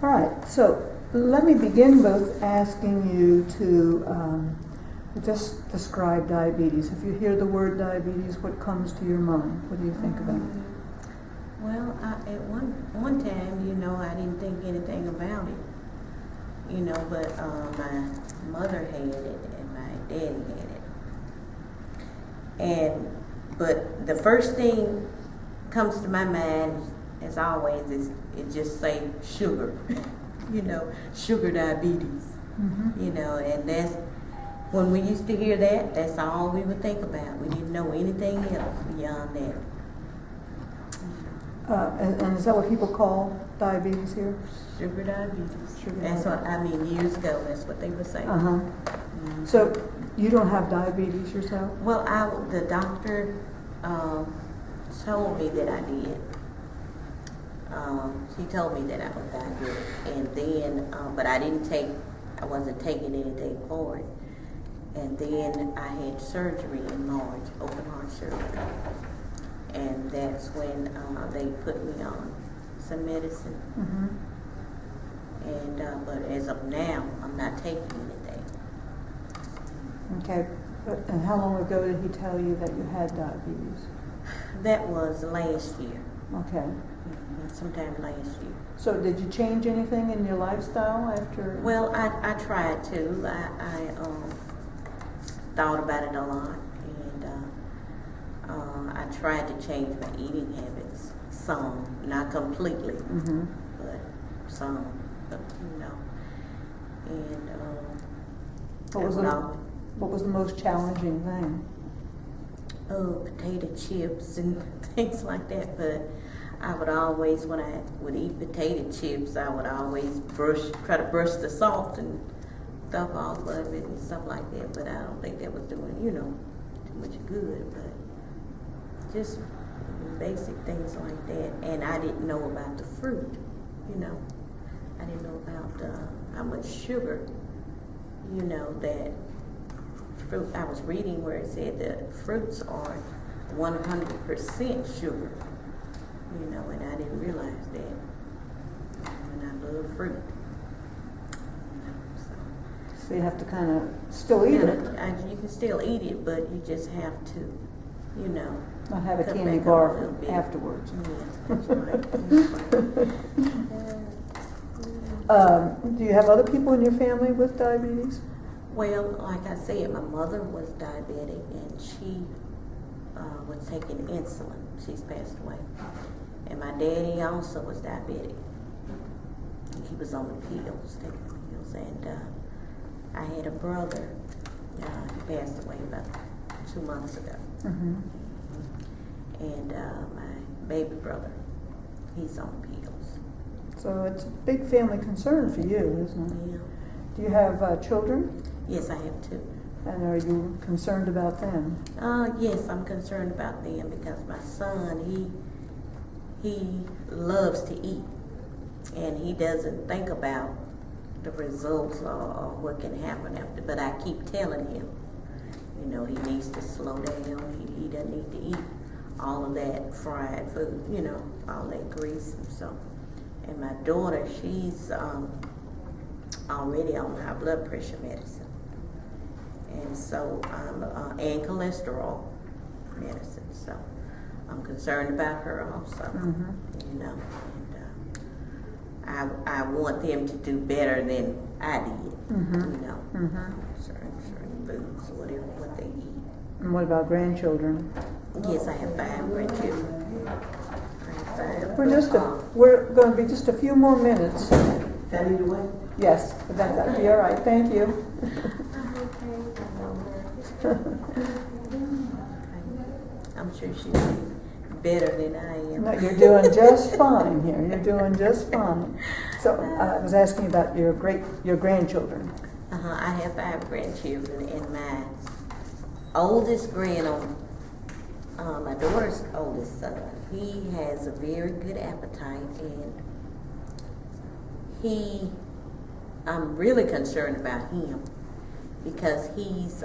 All right, so let me begin with asking you to just describe diabetes. If you hear the word diabetes, what comes to your mind? What do you think about it? Well, at one time, you know, I didn't think anything about it, you know, but my mother had it and my daddy had it. But the first thing comes to my mind, as always, is it just say sugar, you know, sugar diabetes, you know, and that's, when we used to hear that, that's all we would think about. We didn't know anything else beyond that. And is that what people call diabetes here? Sugar diabetes. Sugar That's diabetes. what, I mean, years ago, that's what they would say. So you don't have diabetes yourself? Well, the doctor told me that I did. She told me that I was diabetic, and then, but I wasn't taking anything for it. And then I had surgery in March, open heart surgery. And that's when they put me on some medicine. And but as of now, I'm not taking anything. Okay, and how long ago did he tell you that you had diabetes? That was last year. Okay. Sometime last year. So did you change anything in your lifestyle after? Well, I tried to. I thought about it a lot, and I tried to change my eating habits some, not completely, but some, you know. And what was the most challenging thing? Potato chips and things like that. But I would always, when I would eat potato chips, I would always try to brush the salt and stuff off of it and stuff like that. But I don't think that was doing, you know, too much good. But just basic things like that. And I didn't know about the fruit, you know. I didn't know about how much sugar, you know, that fruit. I was reading where it said that fruits are 100% sugar, you know, and I didn't realize that. And I love fruit. So you have to kind of still eat it. You can still eat it, but you just have to, you know, not have a candy bar afterwards. Yeah, that's right. Do you have other people in your family with diabetes? Well, like I said, my mother was diabetic, and she was taking insulin. She's passed away. And my daddy also was diabetic. He was on the pills, taking pills. And I had a brother. He passed away about 2 months ago. And my baby brother, he's on pills. So it's a big family concern for you, isn't it? Yeah. Do you have children? Yes, I have 2. And are you concerned about them? Yes, I'm concerned about them because my son, he loves to eat, and he doesn't think about the results or what can happen after. But I keep telling him, you know, he needs to slow down. He doesn't need to eat all of that fried food, you know, all that grease and so. And my daughter, she's already on high blood pressure medicine. And so and cholesterol medicine. So I'm concerned about her also, you know. And I want them to do better than I did, you know. Certain foods, whatever, what they eat. And what about grandchildren? Yes, I have 5 grandchildren. We're going to be just a few more minutes. That either way? Yes, but that'll be all right. Thank you. I'm sure she's better than I am. No, you're doing just fine here. You're doing just fine. So I was asking about your grandchildren. I have 5 grandchildren, and my oldest my daughter's oldest son, he has a very good appetite, and I'm really concerned about him because he's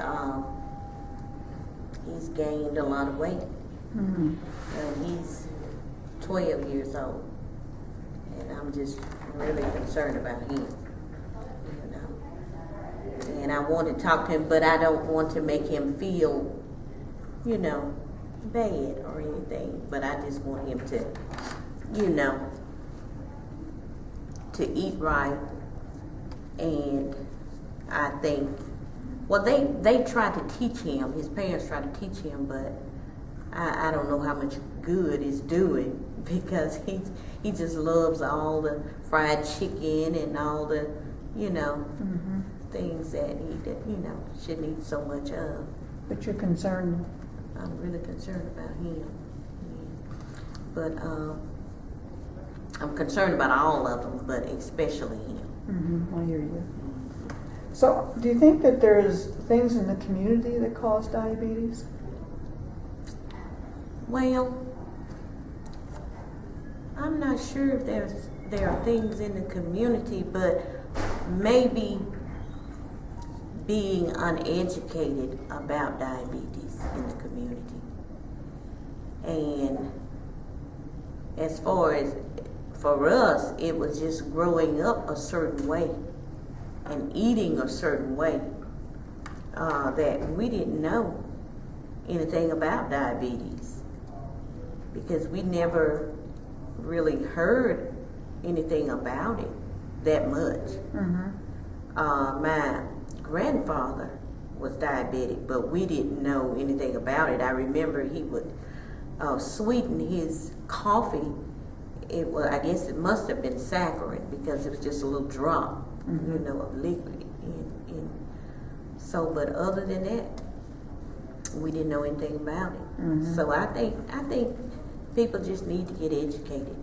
gained a lot of weight. And he's 12 years old. And and I'm just really concerned about him, you know. And I want to talk to him, but I don't want to make him feel, you know, bad or anything. But I just want him to, you know, to eat right. And I think, well, they tried to teach him, his parents tried to teach him, but I don't know how much good it's doing, because he just loves all the fried chicken and all the, you know, things that he, you know, shouldn't eat so much of. But you're concerned? I'm really concerned about him. Yeah. But I'm concerned about all of them, but especially him. I hear you. So, do you think that there's things in the community that cause diabetes? Well, I'm not sure if there are things in the community, but maybe being uneducated about diabetes in the community. And as far as for us, it was just growing up a certain way and eating a certain way, that we didn't know anything about diabetes, because we never really heard anything about it that much. My grandfather was diabetic, but we didn't know anything about it. I remember he would sweeten his coffee. I guess it must have been saccharin, because it was just a little drop, you know, of liquid. So, but other than that, we didn't know anything about it. So I think people just need to get educated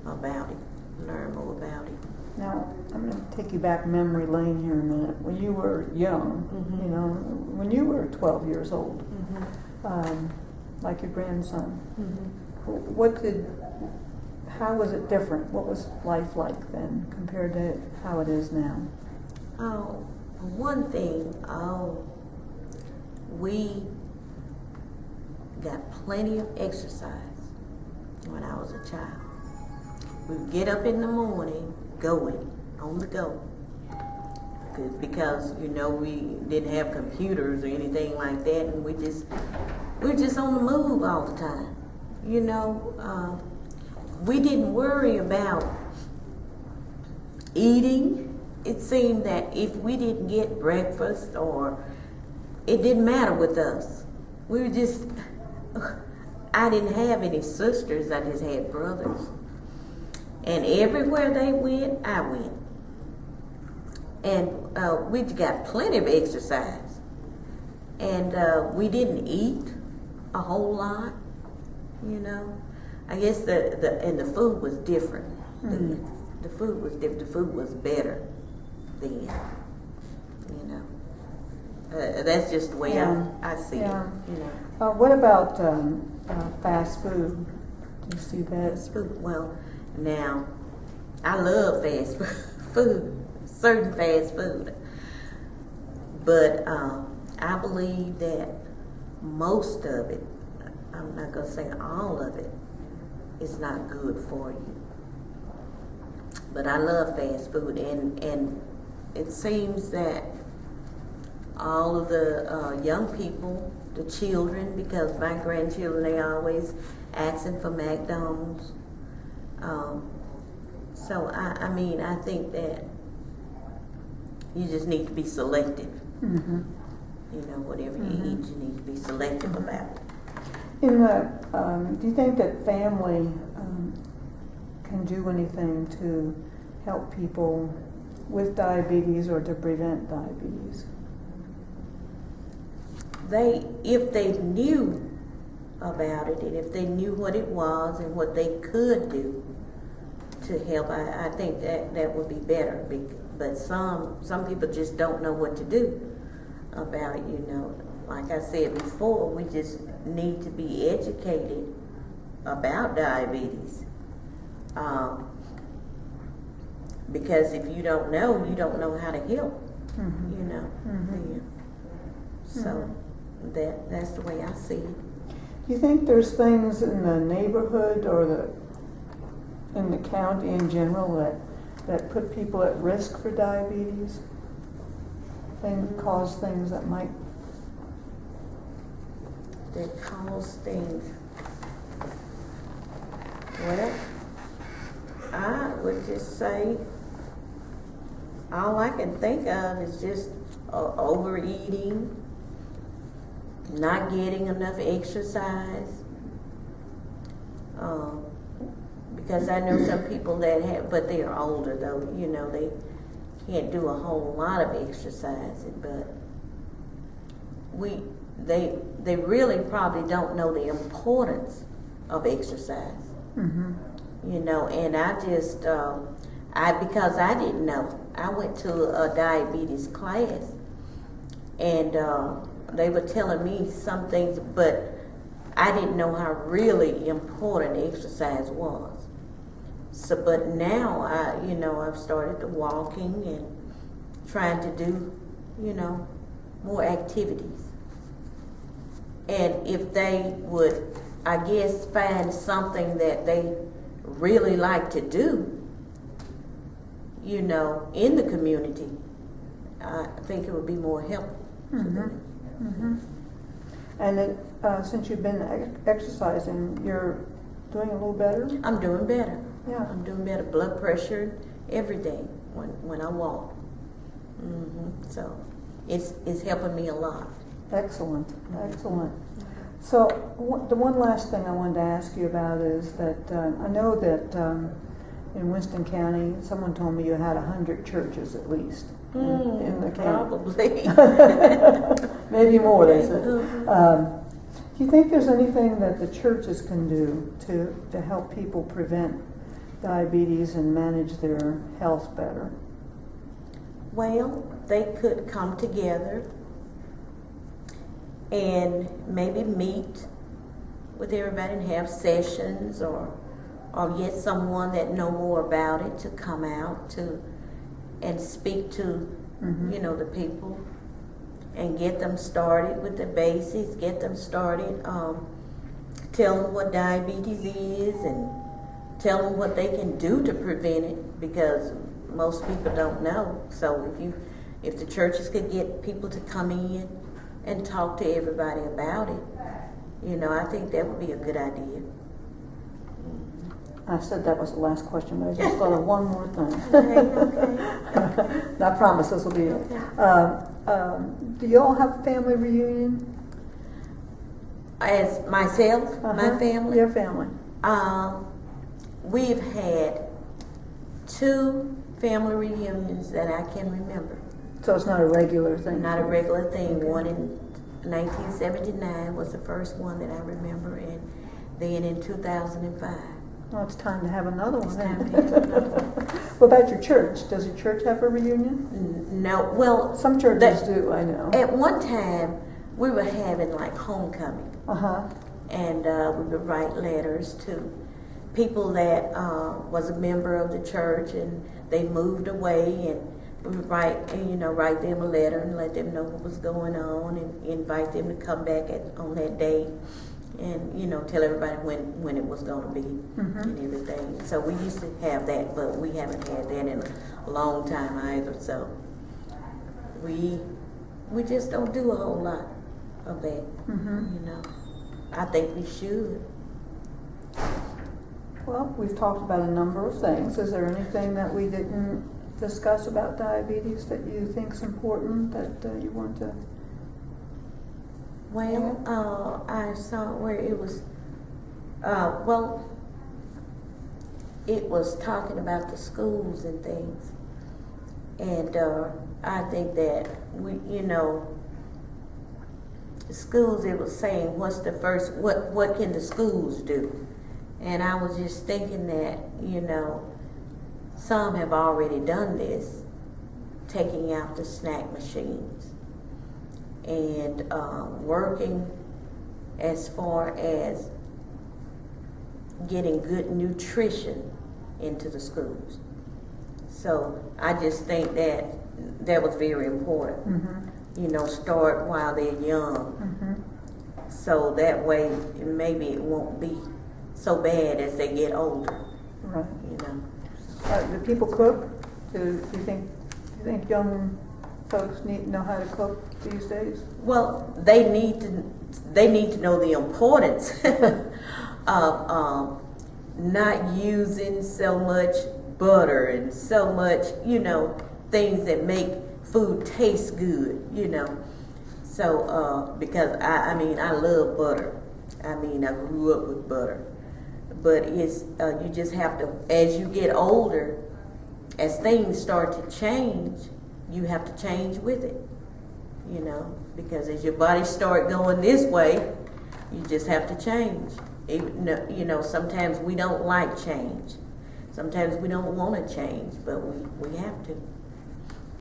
about it, learn more about it. Now, I'm going to take you back memory lane here a minute. When you were young, you know, when you were 12 years old, like your grandson, how was it different? What was life like then compared to how it is now? Oh, one thing, we got plenty of exercise when I was a child. We'd get up in the morning, on the go. Because, you know, we didn't have computers or anything like that, and we're just on the move all the time. You know, we didn't worry about eating. It seemed that if we didn't get breakfast, or it didn't matter with us. We were just, I didn't have any sisters, I just had brothers. And everywhere they went, I went. And we got plenty of exercise. And we didn't eat a whole lot, you know. I guess the food was different. The food was different. The food was better then, you know. That's just the way I see it, you know. What about fast food? Do you see that? Fast food. Well, now, I love fast food, certain fast food. But I believe that most of it, I'm not going to say all of it, is not good for you. But I love fast food, and it seems that all of the young people, the children, because my grandchildren, they always asking for McDonald's. So I mean, I think that you just need to be selective. You know, whatever you eat, you need to be selective about it. Do you think that family can do anything to help people with diabetes or to prevent diabetes? If they knew about it, and if they knew what it was and what they could do to help, I think that would be better. But some people just don't know what to do about it, you know. Like I said before, we just need to be educated about diabetes. Because if you don't know, you don't know how to help, you know. Yeah. So that's the way I see it. Do you think there's things in the neighborhood or in the county in general that put people at risk for diabetes? Cause things that might... That cause things. Well, I would just say all I can think of is just overeating, not getting enough exercise. Because I know some people that have, but they are older though, you know, they can't do a whole lot of exercising, but they really probably don't know the importance of exercise. Mm-hmm. You know, and I just, because I didn't know, I went to a diabetes class, and they were telling me some things, but I didn't know how really important exercise was. So, but now I've started to walking and trying to do, you know, more activities. And if they would, I guess, find something that they really like to do, you know, in the community, I think it would be more helpful to them. Mm-hmm. And since you've been exercising, you're doing a little better? I'm doing better. Yeah. I'm doing better. Blood pressure every day when I walk. So it's helping me a lot. Excellent, excellent. So the one last thing I wanted to ask you about is that I know that in Winston County, someone told me you had 100 churches at least in the county. Probably. Maybe more, they said. Do you think there's anything that the churches can do to help people prevent diabetes and manage their health better? Well, they could come together and maybe meet with everybody and have sessions, or get someone that know more about it to come out and speak to you know, the people, and get them started with the basics, get them started, tell them what diabetes is and tell them what they can do to prevent it, because most people don't know. So if the churches could get people to come in and talk to everybody about it, you know, I think that would be a good idea. I said that was the last question, but I just thought of one more thing. Okay. I promise this will be it. Do you all have a family reunion? As myself, my family? Your family. We've had 2 family reunions that I can remember. So it's not a regular thing? Not a regular thing. Okay. One in 1979 was the first one that I remember, and then in 2005. Well, it's time to have another one. It's time to have another one. What about your church? Does your church have a reunion? No. Well, some churches do, I know. At one time, we were having like homecoming. And we would write letters to people that was a member of the church, and they moved away, and we would write them a letter and let them know what was going on, and invite them to come back on that day, and you know, tell everybody when it was going to be and everything. So we used to have that, but we haven't had that in a long time either. So we just don't do a whole lot of that. You know, I think we should. Well, we've talked about a number of things. Is there anything that we didn't discuss about diabetes that you think is important that you want to? Well, I saw where it was, it was talking about the schools and things. And I think that the schools, it was saying, what can the schools do? And I was just thinking that, you know, some have already done this, taking out the snack machines and working as far as getting good nutrition into the schools. So I just think that was very important. You know, start while they're young. So that way maybe it won't be so bad as they get older. Right. you know. Do people cook? Do you think young folks know how to cook these days? Well, they need to know the importance of not using so much butter and so much, things that make food taste good, So, because I love butter. I grew up with butter. But it's, you just have to, as you get older, as things start to change, you have to change with it, because as your body start going this way, you just have to change. Even, sometimes we don't like change. Sometimes we don't want to change, but we have to.